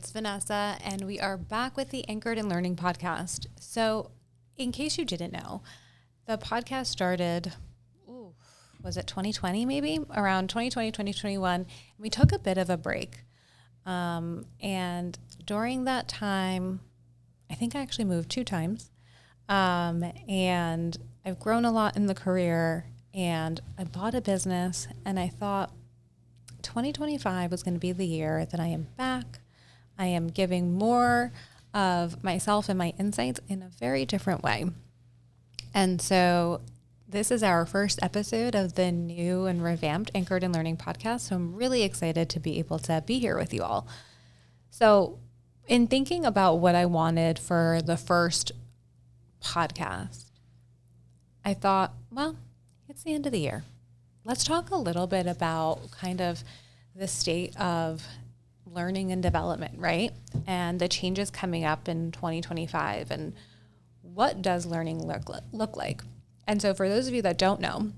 it's Vanessa, and we are back with the Anchored in Learning podcast. So, in case you didn't know, the podcast started, was it 2020 maybe? Around 2020, 2021. We took a bit of a break. And during that time, I think I actually moved 2 times. And I've grown a lot in the career, and I bought a business, and I thought 2025 was going to be the year that I am back. I am giving more of myself and my insights in a very different way. And so this is our first episode of the new and revamped Anchored in Learning podcast. So I'm really excited to be able to be here with you all. So in thinking about what I wanted for the first podcast, I thought, well, it's the end of the year. Let's talk a little bit about kind of the state of learning and development, right? And the changes coming up in 2025 and what does learning look like? And so for those of you that don't know,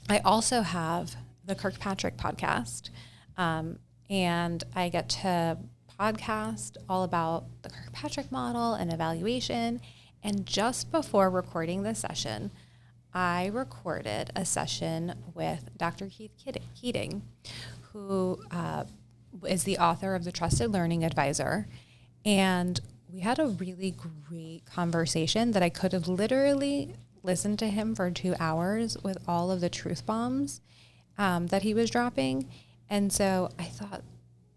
I also have the Kirkpatrick podcast, and I get to podcast all about the Kirkpatrick model and evaluation. And just before recording this session, I recorded a session with Dr. Keith Keating, who is the author of The Trusted Learning Advisor. And we had a really great conversation that I could have literally listened to him for 2 hours with all of the truth bombs that he was dropping. And so I thought,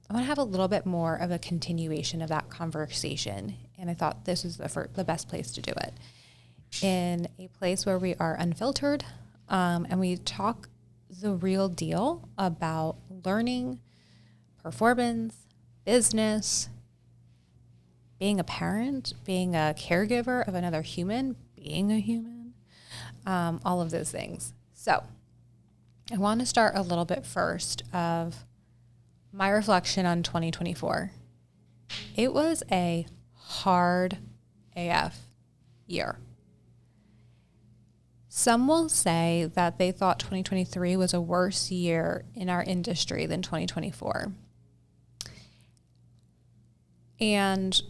I want to have a little bit more of a continuation of that conversation. And I thought this is the best place to do it, in a place where we are unfiltered, and we talk the real deal about learning, performance, business, being a parent, being a caregiver of another human, being a human, all of those things. So I want to start a little bit first of my reflection on 2024. It was a hard AF year. Some will say that they thought 2023 was a worse year in our industry than 2024. And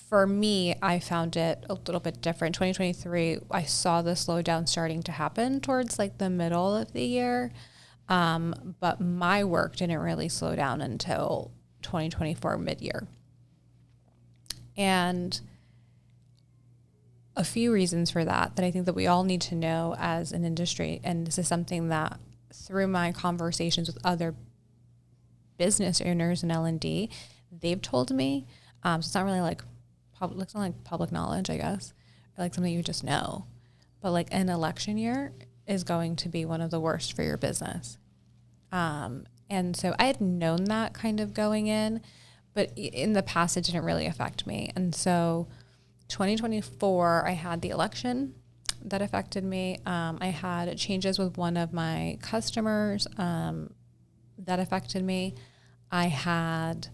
for me, I found it a little bit different. 2023, I saw the slowdown starting to happen towards like the middle of the year. But my work didn't really slow down until 2024 mid-year. And a few reasons for that I think that we all need to know as an industry. And this is something that through my conversations with other business owners in L&D, they've told me. So it's not really like it's not like public knowledge, I guess, or like something you just know. But like an election year is going to be one of the worst for your business. And so I had known that kind of going in, but in the past it didn't really affect me. And so 2024, I had the election that affected me. I had changes with one of my customers that affected me. I had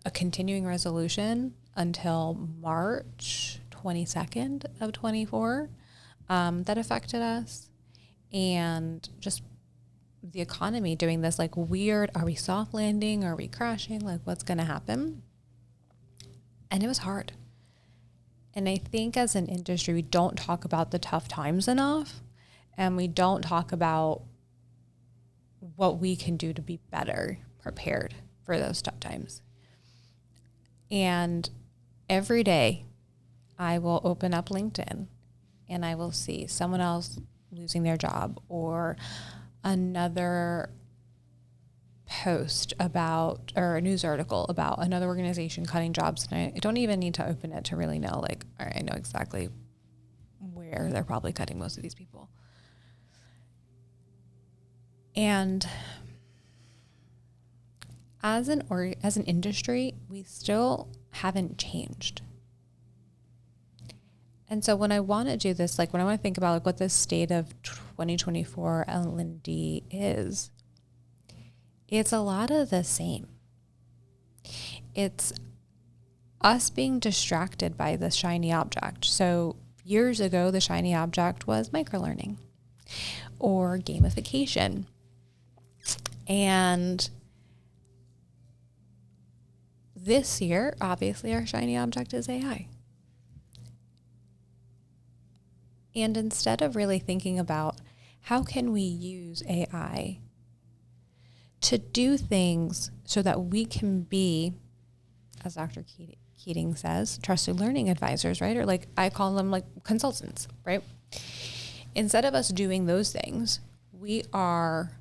a continuing resolution until March 22nd of 24 that affected us. And just the economy doing this like weird, are we soft landing? Are we crashing? Like what's going to happen? And it was hard. And I think as an industry, we don't talk about the tough times enough, and we don't talk about what we can do to be better prepared for those tough times. And every day I will open up LinkedIn and I will see someone else losing their job, or another post about, or a news article about another organization cutting jobs. And I don't even need to open it to really know, like, all right, I know exactly where they're probably cutting most of these people. And as an industry, we still haven't changed. And so when I want to do this, like when I want to think about like what the state of 2024 L&D is, it's a lot of the same. It's us being distracted by the shiny object. So years ago, the shiny object was microlearning or gamification. And this year, obviously our shiny object is AI. And instead of really thinking about how can we use AI to do things so that we can be, as Dr. Keating says, trusted learning advisors, right? Or like I call them like consultants, right? Instead of us doing those things, we are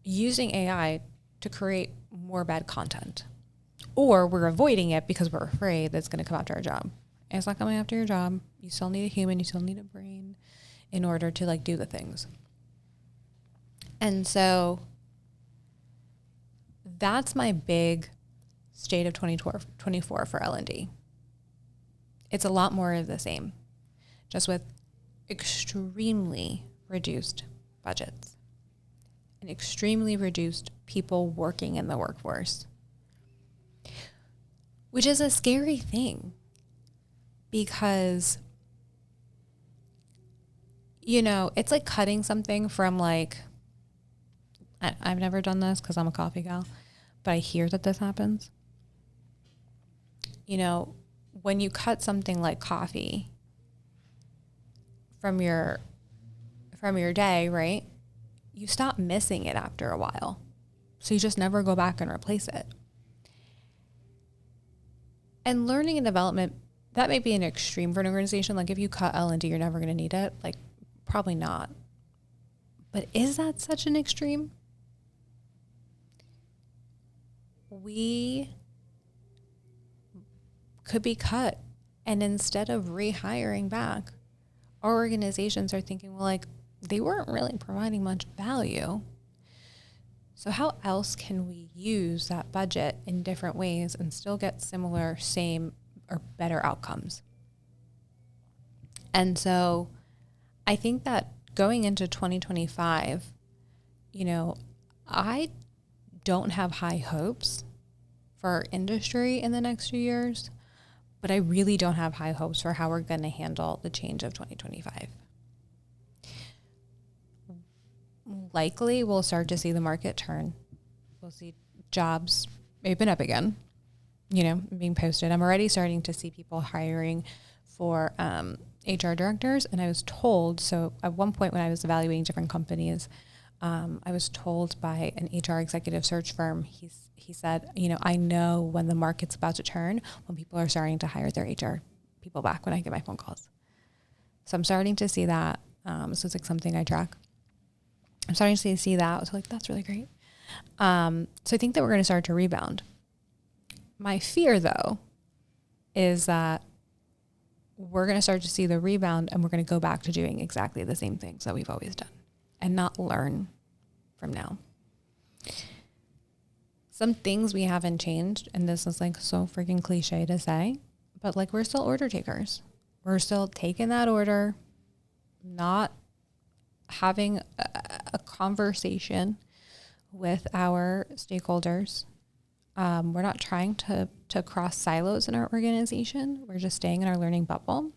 using AI to create more bad content. Or we're avoiding it because we're afraid that it's going to come after our job. And it's not coming after your job. You still need a human. You still need a brain in order to like do the things. And so that's my big state of 2024 for L&D. It's a lot more of the same, just with extremely reduced budgets and extremely reduced people working in the workforce, which is a scary thing because, you know, it's like cutting something from like, I've never done this because I'm a coffee gal, but I hear that this happens. You know, when you cut something like coffee from your day, right? You stop missing it after a while. So you just never go back and replace it. And learning and development, that may be an extreme for an organization. Like if you cut L&D, you're never going to need it. Like probably not. But is that such an extreme? We could be cut. And instead of rehiring back, our organizations are thinking, well, like they weren't really providing much value. So how else can we use that budget in different ways and still get similar, same, or better outcomes? And so I think that going into 2025, you know, I don't have high hopes for our industry in the next few years, but I really don't have high hopes for how we're going to handle the change of 2025. Likely we'll start to see the market turn. We'll see jobs open up again, you know, being posted. I'm already starting to see people hiring for HR directors. And I was told, so at one point when I was evaluating different companies, I was told by an HR executive search firm, he said, you know, I know when the market's about to turn, when people are starting to hire their HR people back when I get my phone calls. So I'm starting to see that. So it's like something I track. I'm starting to see that. So like, that's really great. So I think that we're going to start to rebound. My fear though, is that we're going to start to see the rebound and we're going to go back to doing exactly the same things that we've always done and not learn from now. Some things we haven't changed, and this is like so freaking cliche to say, but like we're still order takers. We're still taking that order, not having a conversation with our stakeholders. We're not trying to cross silos in our organization. We're just staying in our learning bubble.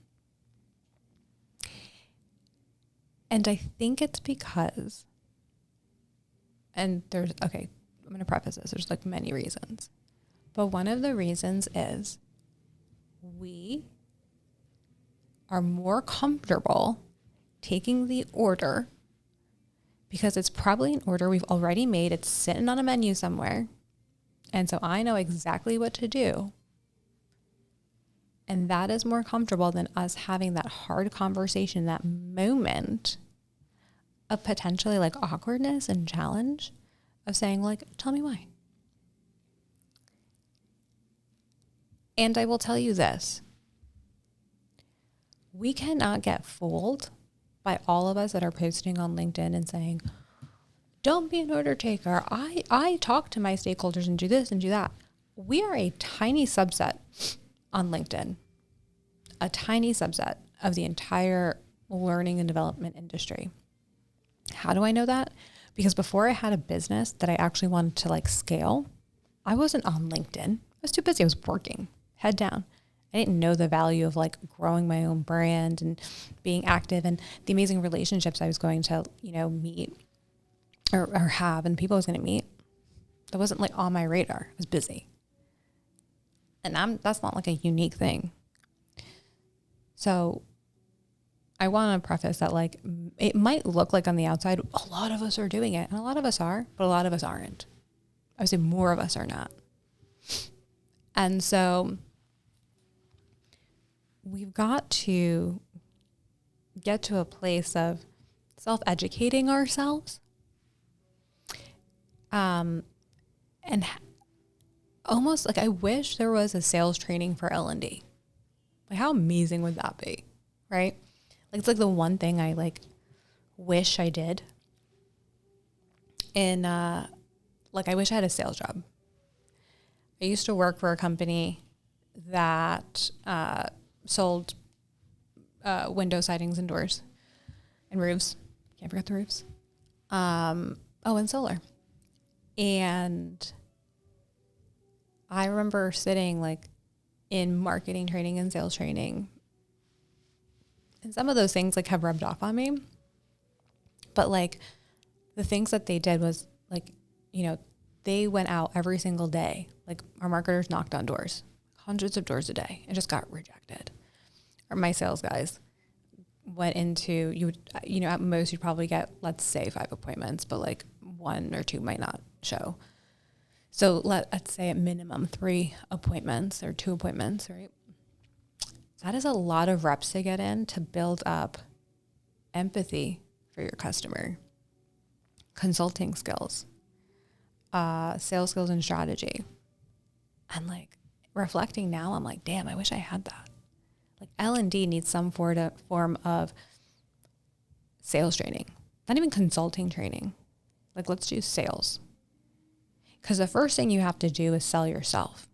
And I think it's because, and I'm going to preface this, there's like many reasons, but one of the reasons is we are more comfortable taking the order because it's probably an order we've already made. It's sitting on a menu somewhere. And so I know exactly what to do. And that is more comfortable than us having that hard conversation, that moment of potentially like awkwardness and challenge of saying like, tell me why. And I will tell you this. We cannot get fooled by all of us that are posting on LinkedIn and saying, don't be an order taker. I talk to my stakeholders and do this and do that. We are a tiny subset on LinkedIn, a tiny subset of the entire learning and development industry. How do I know that? Because before I had a business that I actually wanted to like scale, I wasn't on LinkedIn. I was too busy. I was working head down. I didn't know the value of like growing my own brand and being active and the amazing relationships I was going to, you know, meet or have and people I was going to meet. That wasn't like on my radar. I was busy. And that's not like a unique thing. So I want to preface that, like, it might look like on the outside, a lot of us are doing it, and a lot of us are, but a lot of us aren't. I would say more of us are not. And so we've got to get to a place of self-educating ourselves. And almost like, I wish there was a sales training for L&D. Like, how amazing would that be? Right? Like, it's like the one thing I like wish I did. And like, I wish I had a sales job. I used to work for a company that sold window sidings and doors and roofs. Can't forget the roofs. And solar. And I remember sitting like in marketing training and sales training, and some of those things like have rubbed off on me. But like the things that they did was like, you know, they went out every single day. Like, our marketers knocked on doors, hundreds of doors a day, and just got rejected. Or my sales guys went into, at most you'd probably get, let's say 5 appointments, but like 1 or 2 might not show. So let's say at minimum 3 appointments or 2 appointments, right? That is a lot of reps to get in to build up empathy for your customer, consulting skills, sales skills and strategy. And like reflecting now, I'm like, damn, I wish I had that. Like, L&D needs some form of sales training, not even consulting training. Like, let's do sales. Because the first thing you have to do is sell yourself.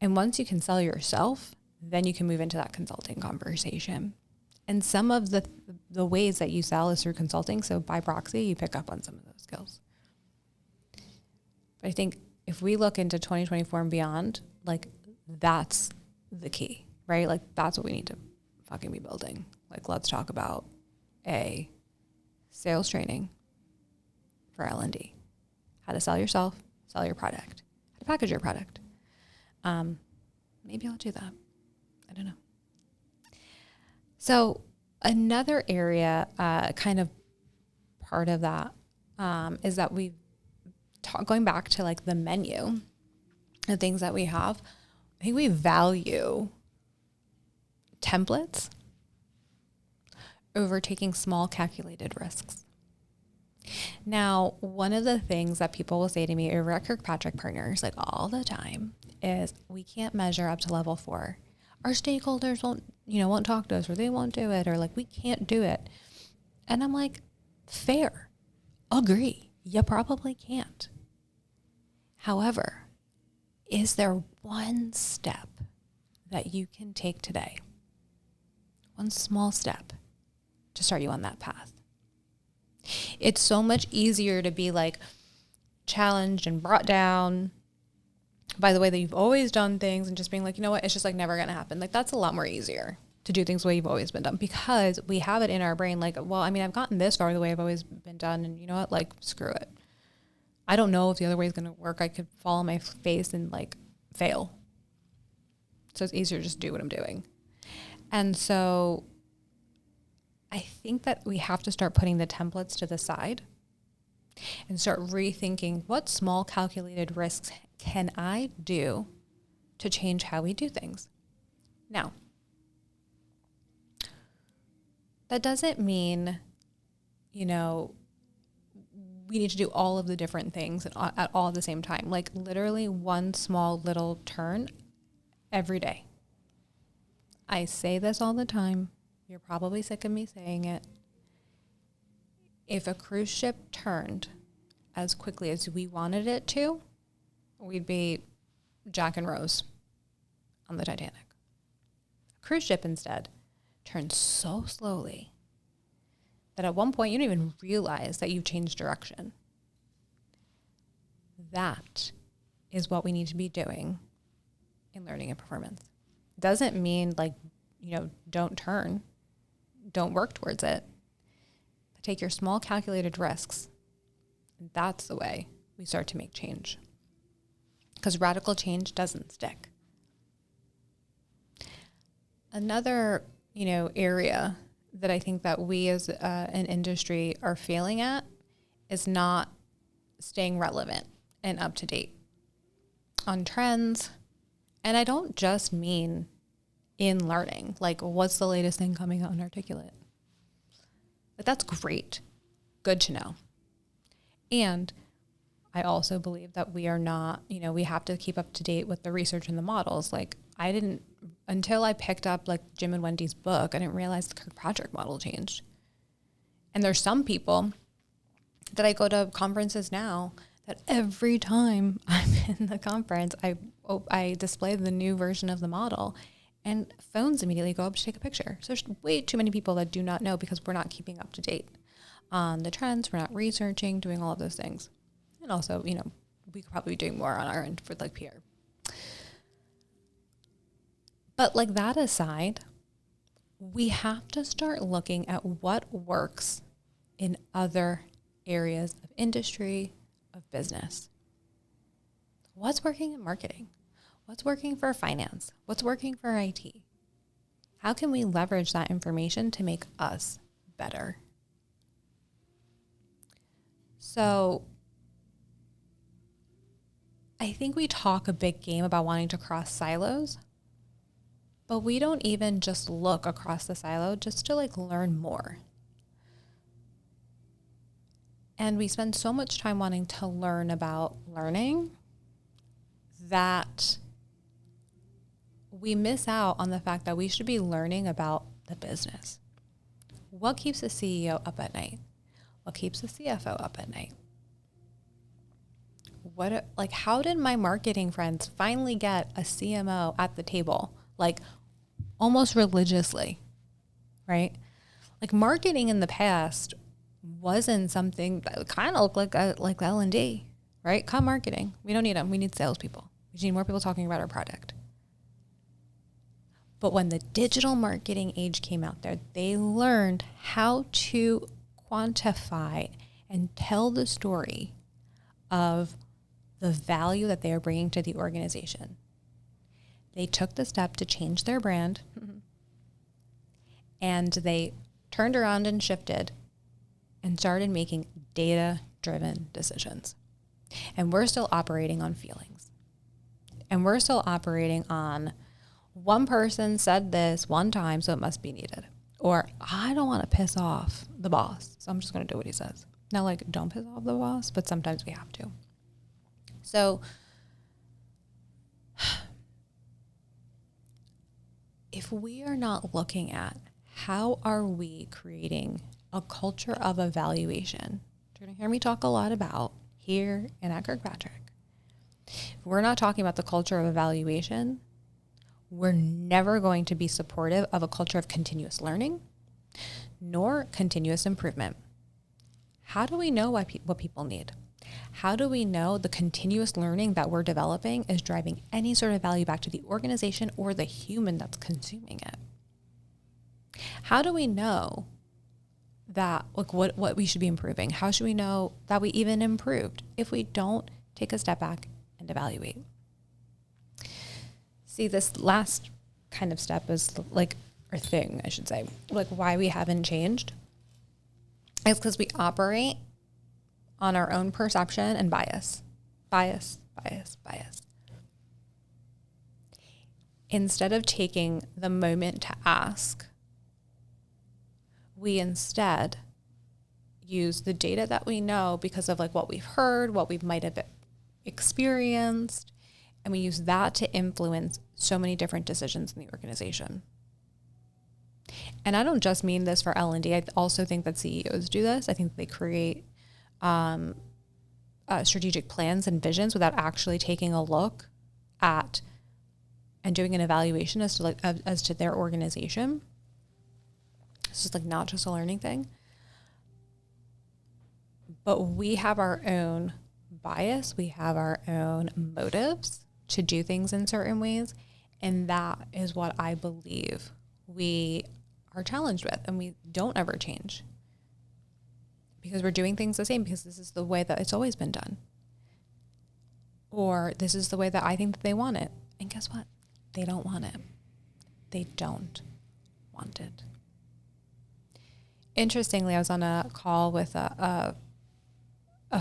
And once you can sell yourself, then you can move into that consulting conversation. And some of the ways that you sell is through consulting. So by proxy, you pick up on some of those skills. But I think if we look into 2024 and beyond, like, that's the key, right? Like, that's what we need to fucking be building. Like, let's talk about a sales training for L&D. How to sell yourself, sell your product, how to package your product. Maybe I'll do that. I don't know. So another area, kind of part of that, is that going back to like the menu, the things that we have, I think we value templates over taking small calculated risks. Now, one of the things that people will say to me over at Kirkpatrick Partners, like all the time, is we can't measure up to level 4. Our stakeholders won't talk to us, or they won't do it, or like we can't do it. And I'm like, fair, agree, you probably can't. However, is there one step that you can take today? One small step to start you on that path. It's so much easier to be like challenged and brought down by the way that you've always done things and just being like, you know what, it's just like never going to happen. Like, that's a lot more easier to do things the way you've always been done, because we have it in our brain like, well, I mean, I've gotten this far the way I've always been done, and you know what, like, screw it. I don't know if the other way is going to work. I could fall on my face and like fail. So it's easier to just do what I'm doing. And so I think that we have to start putting the templates to the side and start rethinking, what small calculated risks can I do to change how we do things? Now, that doesn't mean, we need to do all of the different things at all at the same time. Like, literally one small little turn every day. I say this all the time. You're probably sick of me saying it. If a cruise ship turned as quickly as we wanted it to, we'd be Jack and Rose on the Titanic. A cruise ship instead turns so slowly that at one point you don't even realize that you've changed direction. That is what we need to be doing in learning and performance. Doesn't mean like, don't turn, don't work towards it, but take your small calculated risks. And that's the way we start to make change. because radical change doesn't stick. Another, area that I think that we as an industry are failing at is not staying relevant and up to date on trends. And I don't just mean in learning, like what's the latest thing coming out in Articulate? But that's great. Good to know. And I also believe that we are not, we have to keep up to date with the research and the models. Like until I picked up like Jim and Wendy's book, I didn't realize the Kirkpatrick model changed. And there's some people that I go to conferences now that every time I'm in the conference, I display the new version of the model and phones immediately go up to take a picture. So there's way too many people that do not know because we're not keeping up to date on the trends. We're not researching, doing all of those things. And also, we could probably be doing more on our end for like PR. But like that aside, we have to start looking at what works in other areas of industry, of business. What's working in marketing? What's working for finance? What's working for IT? How can we leverage that information to make us better? So I think we talk a big game about wanting to cross silos, but we don't even just look across the silo just to like learn more. And we spend so much time wanting to learn about learning that we miss out on the fact that we should be learning about the business. What keeps the CEO up at night? What keeps the CFO up at night? How did my marketing friends finally get a CMO at the table? Like almost religiously, right? Like marketing in the past wasn't something that kind of looked like L&D, right? Come marketing. We don't need them. We need salespeople. We need more people talking about our product. But when the digital marketing age came out there, they learned how to quantify and tell the story of the value that they are bringing to the organization. They took the step to change their brand and they turned around and shifted and started making data-driven decisions. And we're still operating on feelings. And we're still operating on one person said this one time, so it must be needed. Or I don't want to piss off the boss, so I'm just going to do what he says. Now, like, don't piss off the boss, but sometimes we have to. So if we are not looking at how are we creating a culture of evaluation, you're going to hear me talk a lot about here and at Kirkpatrick. If we're not talking about the culture of evaluation, we're never going to be supportive of a culture of continuous learning nor continuous improvement. How do we know what people need? How do we know the continuous learning that we're developing is driving any sort of value back to the organization or the human that's consuming it? How do we know that what we should be improving? How should we know that we even improved if we don't take a step back and evaluate? See, this last kind of step is or thing, I should say, why we haven't changed is because we operate on our own perception and bias. Instead of taking the moment to ask, we instead use the data that we know because of what we've heard, what we might have experienced, and we use that to influence so many different decisions in the organization. And I don't just mean this for L&D. I also think that CEOs do this. I think they create strategic plans and visions without actually taking a look at and doing an evaluation as to their organization. It's just not just a learning thing. But we have our own bias. We have our own motives to do things in certain ways. And that is what I believe we are challenged with, and we don't ever change because we're doing things the same because this is the way that it's always been done. or this is the way that I think that they want it. And guess what? They don't want it. They don't want it. Interestingly, I was on a call with a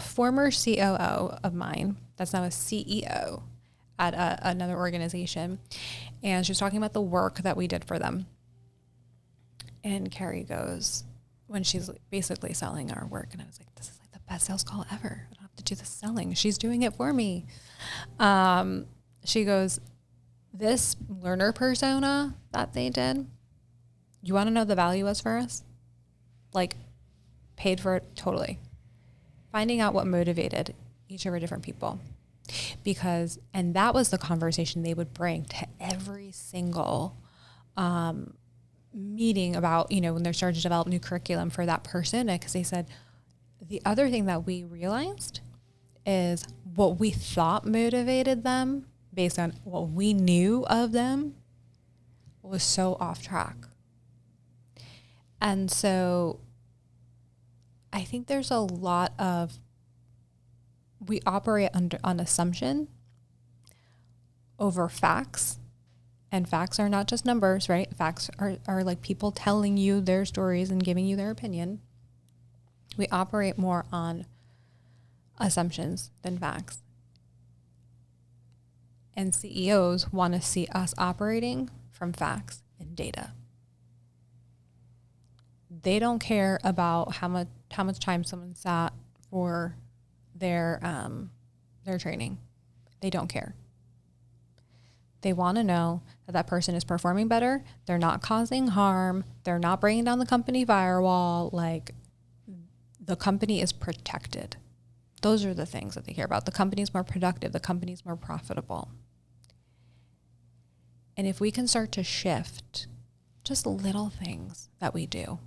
former COO of mine that's now a CEO at another organization. And she was talking about the work that we did for them. And Carrie goes, when she's basically selling our work, and I was like, this is like the best sales call ever. I don't have to do the selling. She's doing it for me. She goes, this learner persona that they did, you want to know the value was for us? Like, paid for it totally. Finding out what motivated each of our different people. Because, and that was the conversation they would bring to every single meeting about, you know, when they're starting to develop new curriculum for that person. Because they said, the other thing that we realized is what we thought motivated them based on what we knew of them was so off track. And so I think there's a lot of, we operate on assumption over facts, and facts are not just numbers, right? Facts are like people telling you their stories and giving you their opinion. We operate more on assumptions than facts. And CEOs want to see us operating from facts and data. They don't care about how much time someone sat for their training. They don't care. They want to know that that person is performing better. They're not causing harm. They're not bringing down the company firewall. Like, the company is protected. Those are the things that they care about. The company is more productive. The company is more profitable. And if we can start to shift just little things that we do,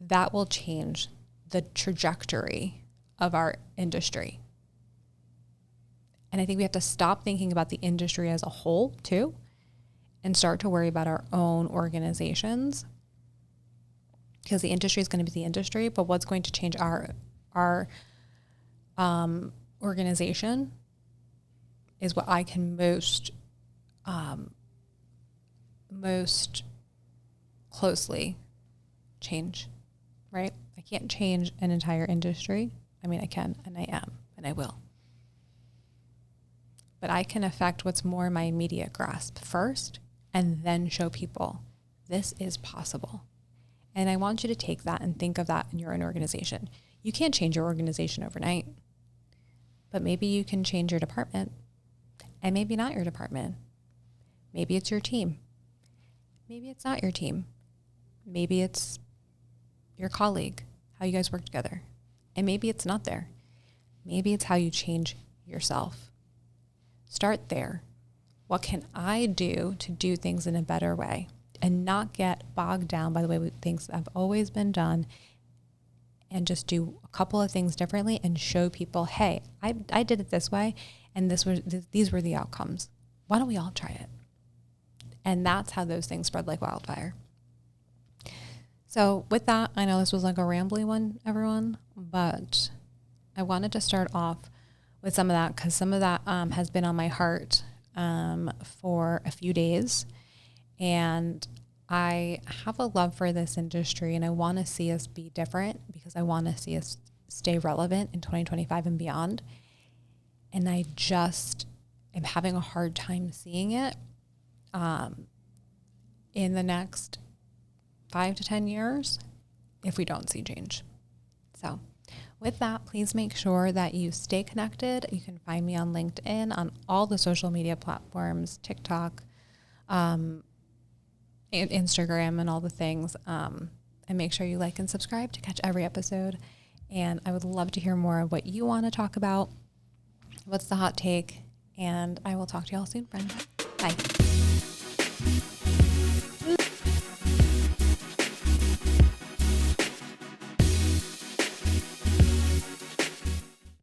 that will change the trajectory of our industry. And I think we have to stop thinking about the industry as a whole too, and start to worry about our own organizations, because the industry is going to be the industry, but what's going to change our organization is what I can most closely change, right? I can't change an entire industry. I mean, I can, and I am, and I will. But I can affect what's more in my immediate grasp first, and then show people this is possible. And I want you to take that and think of that in your own organization. You can't change your organization overnight, but maybe you can change your department, and maybe not your department. Maybe it's your team. Maybe it's not your team. Maybe it's your colleague, how you guys work together. And maybe it's not there. Maybe it's how you change yourself. Start there. What can I do to do things in a better way and not get bogged down by the way things have always been done, and just do a couple of things differently and show people, hey, I did it this way, and these were the outcomes. Why don't we all try it? And that's how those things spread like wildfire. So with that, I know this was like a rambly one, everyone, but I wanted to start off with some of that, because some of that has been on my heart for a few days. And I have a love for this industry, and I want to see us be different, because I want to see us stay relevant in 2025 and beyond. And I just am having a hard time seeing it in the next 5 to 10 years if we don't see change. So with that, please make sure that you stay connected. You can find me on LinkedIn, on all the social media platforms, TikTok, and Instagram, and all the things. And make sure you like and subscribe to catch every episode. And I would love to hear more of what you want to talk about. What's the hot take? And I will talk to y'all soon, friends. Bye.